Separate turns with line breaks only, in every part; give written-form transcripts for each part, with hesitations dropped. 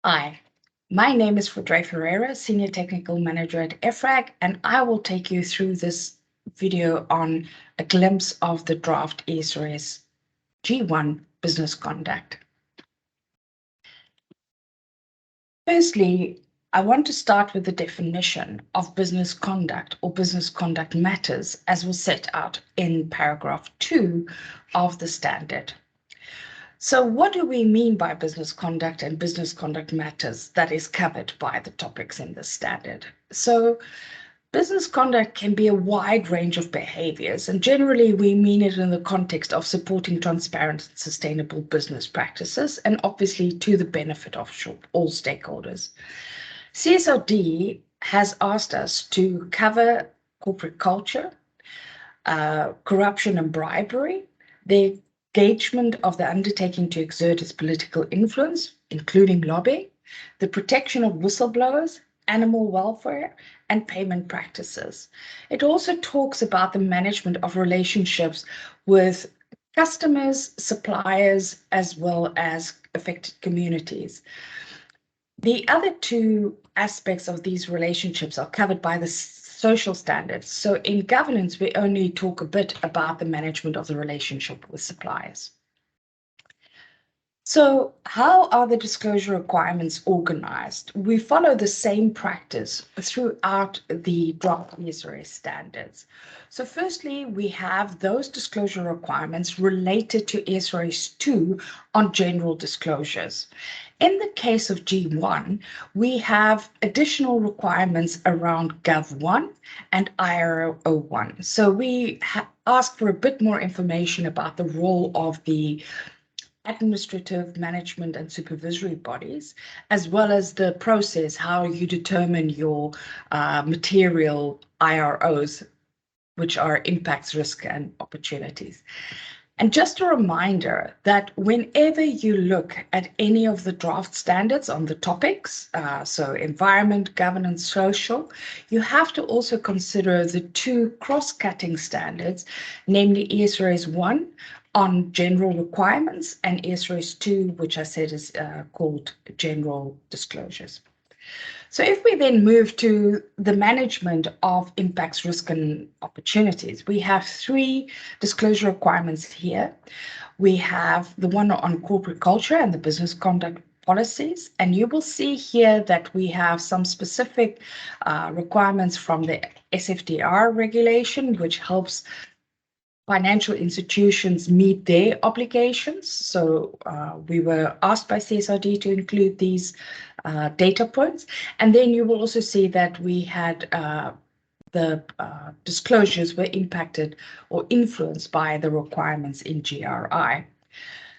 Hi, my name is Fedré Ferreira, Senior Technical Manager at EFRAG, and I will take you through this video on a glimpse of the draft ESRS G1 Business Conduct. Firstly, I want to start with the definition of business conduct or business conduct matters as was set out in paragraph 2 of the standard. So what do we mean by business conduct and business conduct matters that is covered by the topics in the standard? So business conduct can be a wide range of behaviors, and generally we mean it in the context of supporting transparent and sustainable business practices, and obviously to the benefit of all stakeholders. CSRD has asked us to cover corporate culture, corruption and bribery, the engagement of the undertaking to exert its political influence, including lobbying, the protection of whistleblowers, animal welfare, and payment practices. It also talks about the management of relationships with customers, suppliers, as well as affected communities. The other two aspects of these relationships are covered by the social standards. So in governance, we only talk a bit about the management of the relationship with suppliers. So how are the disclosure requirements organized? We follow the same practice throughout the draft ESRS standards. So firstly, we have those disclosure requirements related to ESRS 2 on general disclosures. In the case of G1, we have additional requirements around Gov1 and IRO1. So we ask for a bit more information about the role of the administrative, management, and supervisory bodies, as well as the process, how you determine your material IROs, which are impacts, risk, and opportunities. And just a reminder that whenever you look at any of the draft standards on the topics, so environment, governance, social, you have to also consider the two cross-cutting standards, namely ESRS 1 on general requirements and ESRS 2, which I said is called general disclosures. So if we then move to the management of impacts, risk, and opportunities, we have three disclosure requirements here. We have the one on corporate culture and the business conduct policies, and you will see here that we have some specific requirements from the SFDR regulation, which helps financial institutions meet their obligations. So we were asked by CSRD to include these data points. And then you will also see that we had the disclosures were impacted or influenced by the requirements in GRI.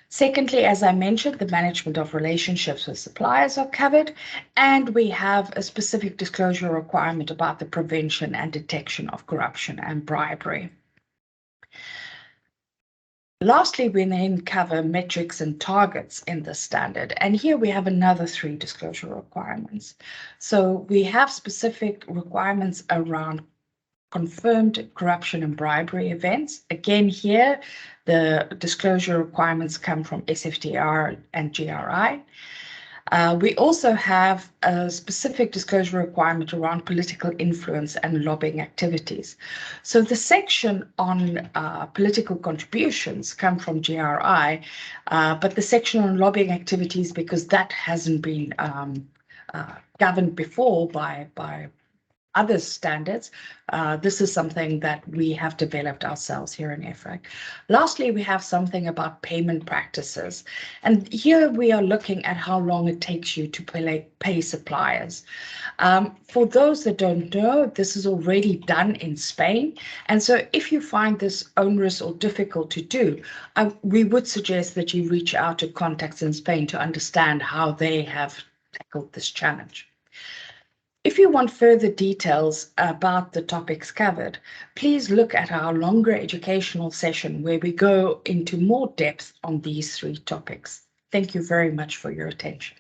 Secondly, as I mentioned, the management of relationships with suppliers are covered, and we have a specific disclosure requirement about the prevention and detection of corruption and bribery. Lastly, we then cover metrics and targets in the standard, and here we have another three disclosure requirements. So we have specific requirements around confirmed corruption and bribery events. Again, here the disclosure requirements come from SFDR and GRI. We also have a specific disclosure requirement around political influence and lobbying activities. So the section on political contributions come from GRI, but the section on lobbying activities, because that hasn't been governed before by other standards, this is something that we have developed ourselves here in EFRAG. Lastly, we have something about payment practices. And here we are looking at how long it takes you to pay suppliers. For those that don't know, this is already done in Spain. And so if you find this onerous or difficult to do, we would suggest that you reach out to contacts in Spain to understand how they have tackled this challenge. If you want further details about the topics covered, please look at our longer educational session where we go into more depth on these three topics. Thank you very much for your attention.